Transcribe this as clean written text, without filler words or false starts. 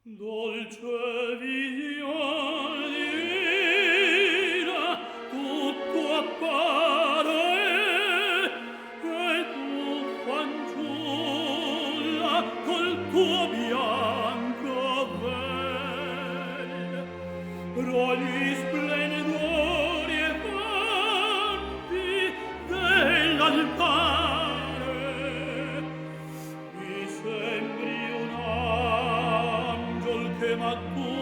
Dolce visione divina, tutto appare, e tu, fanciulla, col tuo bianco vel, rogli splendori e fanti dell'altare, mi sembri un angel che m'attende